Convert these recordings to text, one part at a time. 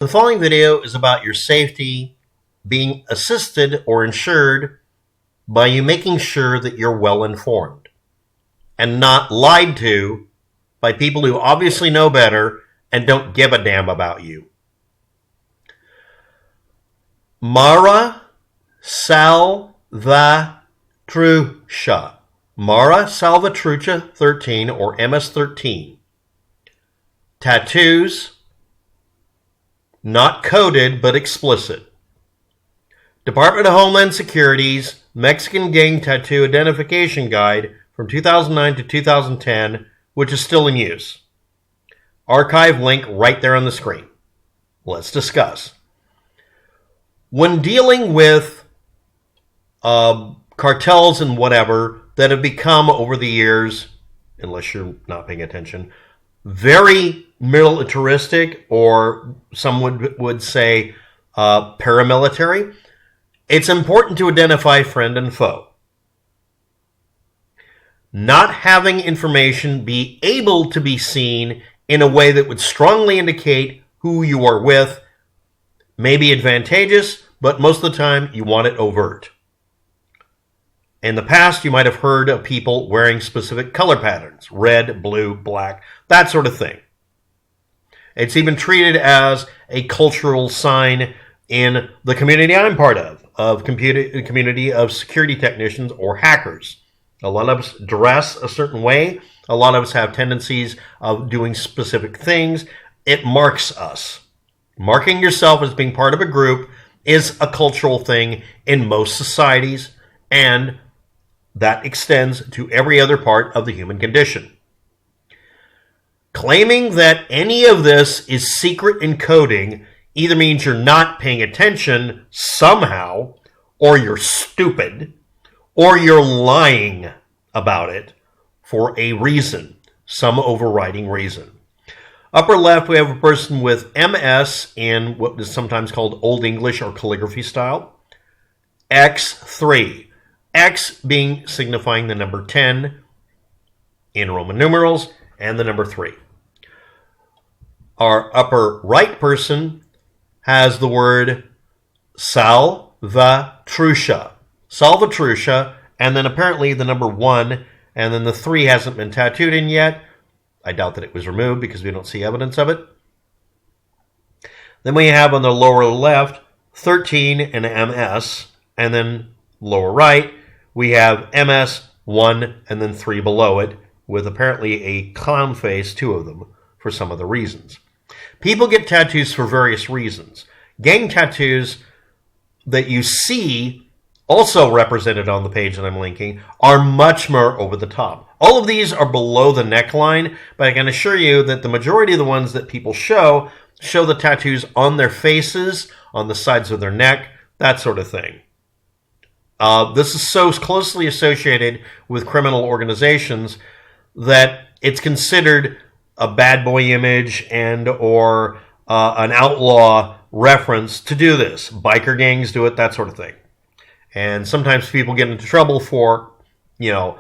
The following video is about your safety being assisted or ensured by you making sure that you're well informed and not lied to by people who obviously know better and don't give a damn about you. Mara Salvatrucha. Mara Salvatrucha 13 or MS-13. Tattoos, not coded but explicit. Department of Homeland Security's Mexican Gang Tattoo Identification Guide from 2009 to 2010, which is still in use. Archive link right there on the screen. Let's discuss. When dealing with cartels and whatever that have become over the years, unless you're not paying attention, very militaristic, or some would say paramilitary, it's important to identify friend and foe. Not having information be able to be seen in a way that would strongly indicate who you are with may be advantageous, but most of the time you want it overt. In the past, you might have heard of people wearing specific color patterns, red, blue, black, that sort of thing. It's even treated as a cultural sign in the community I'm part of community of security technicians or hackers. A lot of us dress a certain way. A lot of us have tendencies of doing specific things. It marks us. Marking yourself as being part of a group is a cultural thing in most societies, and that extends to every other part of the human condition. Claiming that any of this is secret encoding either means you're not paying attention somehow, or you're stupid, or you're lying about it for a reason, some overriding reason. Upper left, we have a person with MS in what is sometimes called Old English or calligraphy style. X3. X being signifying the number 10 in Roman numerals and the number 3. Our upper right person has the word Salvatrucha. Salvatrucha, and then apparently the number 1, and then the 3 hasn't been tattooed in yet. I doubt that it was removed because we don't see evidence of it. Then we have on the lower left 13 and MS, and then lower right we have MS 1 and then 3 below it, with apparently a clown face, 2 of them, for some other reasons. People get tattoos for various reasons. Gang tattoos that you see, also represented on the page that I'm linking, are much more over the top. All of these are below the neckline, but I can assure you that the majority of the ones that people show the tattoos on their faces, on the sides of their neck, that sort of thing. This is so closely associated with criminal organizations that it's considered a bad boy image and or an outlaw reference to do this. Biker gangs do it, that sort of thing. And sometimes people get into trouble for, playing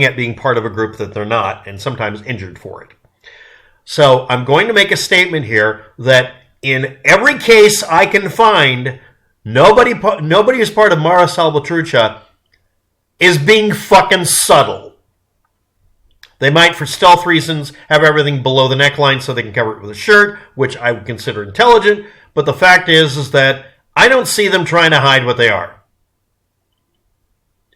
at being part of a group that they're not, and sometimes injured for it. So I'm going to make a statement here that in every case I can find, nobody who's part of Mara Salvatrucha is being fucking subtle. They might, for stealth reasons, have everything below the neckline so they can cover it with a shirt, which I would consider intelligent, but the fact is that I don't see them trying to hide what they are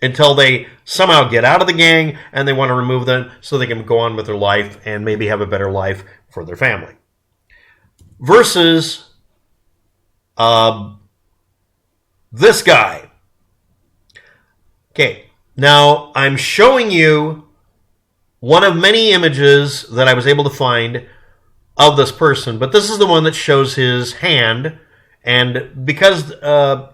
until they somehow get out of the gang and they want to remove them so they can go on with their life and maybe have a better life for their family. Versus this guy. Okay, now I'm showing you one of many images that I was able to find of this person, but this is the one that shows his hand. And because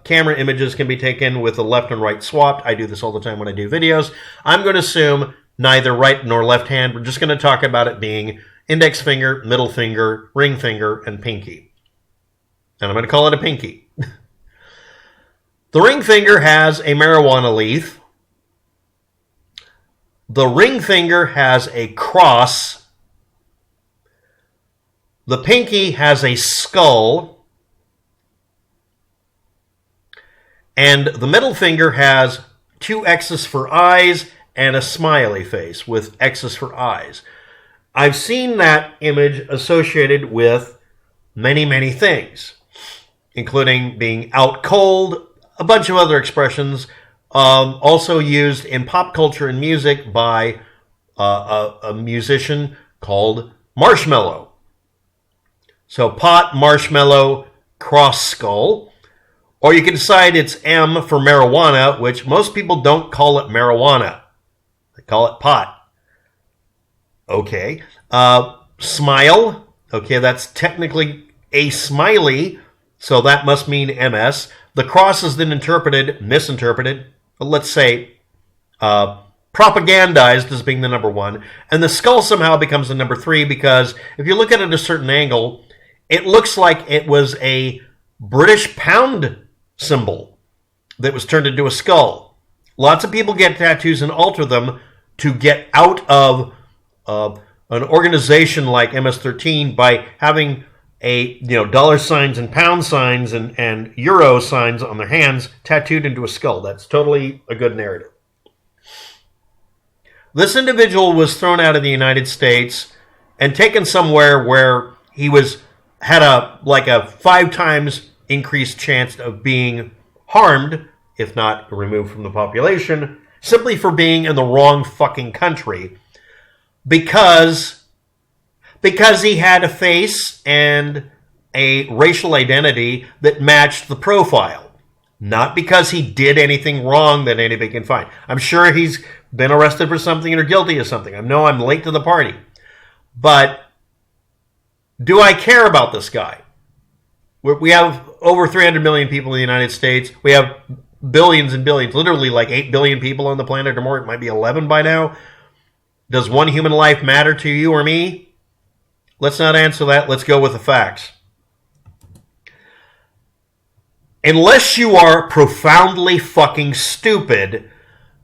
camera images can be taken with the left and right swapped, I do this all the time when I do videos, I'm going to assume neither right nor left hand. We're just going to talk about it being index finger, middle finger, ring finger, and pinky. And I'm going to call it a pinky. The ring finger has a marijuana leaf. The ring finger has a cross. The pinky has a skull, and the middle finger has 2 X's for eyes and a smiley face with X's for eyes. I've seen that image associated with many, many things, including being out cold, a bunch of other expressions, also used in pop culture and music by a musician called Marshmello. So pot, marshmallow, cross skull. Or you can decide it's M for marijuana, which most people don't call it marijuana. They call it pot. Okay. Smile. Okay, that's technically a smiley, so that must mean MS. The cross is then misinterpreted, let's say propagandized as being the number 1. And the skull somehow becomes the number 3 because if you look at it at a certain angle, it looks like it was a British pound symbol that was turned into a skull. Lots of people get tattoos and alter them to get out of an organization like MS-13 by having dollar signs and pound signs and euro signs on their hands tattooed into a skull. That's totally a good narrative. This individual was thrown out of the United States and taken somewhere where he had a 5 times increased chance of being harmed, if not removed from the population, simply for being in the wrong fucking country because he had a face and a racial identity that matched the profile. Not because he did anything wrong that anybody can find. I'm sure he's been arrested for something or guilty of something. I know I'm late to the party. But do I care about this guy? We have over 300 million people in the United States. We have billions and billions, literally like 8 billion people on the planet or more. It might be 11 by now. Does one human life matter to you or me? Let's not answer that. Let's go with the facts. Unless you are profoundly fucking stupid,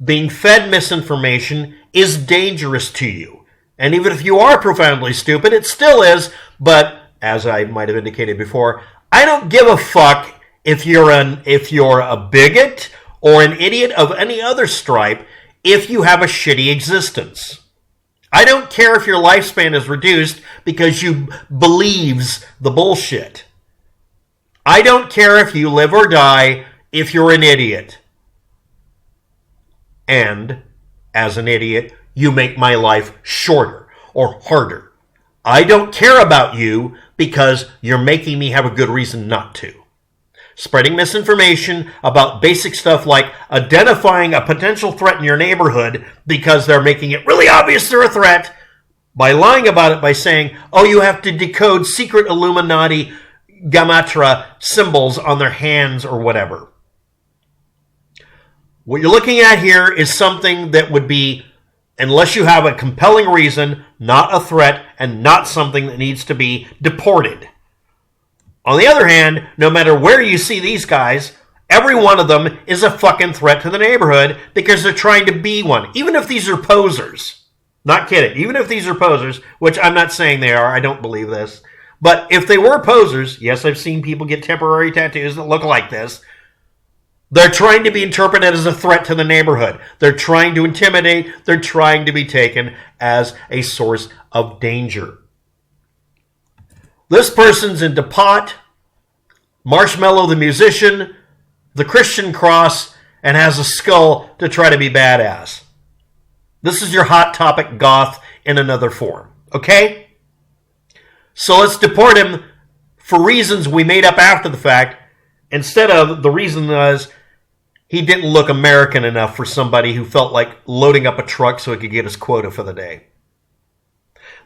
being fed misinformation is dangerous to you. And even if you are profoundly stupid, it still is. But as I might have indicated before, I don't give a fuck if you're a bigot or an idiot of any other stripe if you have a shitty existence. I don't care if your lifespan is reduced because you believes the bullshit. I don't care if you live or die if you're an idiot. And, as an idiot, you make my life shorter or harder. I don't care about you because you're making me have a good reason not to. Spreading misinformation about basic stuff like identifying a potential threat in your neighborhood because they're making it really obvious they're a threat by lying about it by saying, oh, you have to decode secret Illuminati Gamatra symbols on their hands or whatever. What you're looking at here is something that would be, unless you have a compelling reason, not a threat and not something that needs to be deported. On the other hand, no matter where you see these guys, every one of them is a fucking threat to the neighborhood because they're trying to be one. Even if these are posers. Not kidding. Even if these are posers, which I'm not saying they are, I don't believe this. But if they were posers, yes, I've seen people get temporary tattoos that look like this. They're trying to be interpreted as a threat to the neighborhood. They're trying to intimidate. They're trying to be taken as a source of danger. This person's into pot, Marshmello the musician, the Christian cross, and has a skull to try to be badass. This is your Hot Topic goth in another form. Okay? So let's deport him for reasons we made up after the fact, instead of the reason was he didn't look American enough for somebody who felt like loading up a truck so he could get his quota for the day.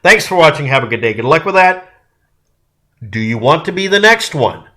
Thanks for watching. Have a good day. Good luck with that. Do you want to be the next one?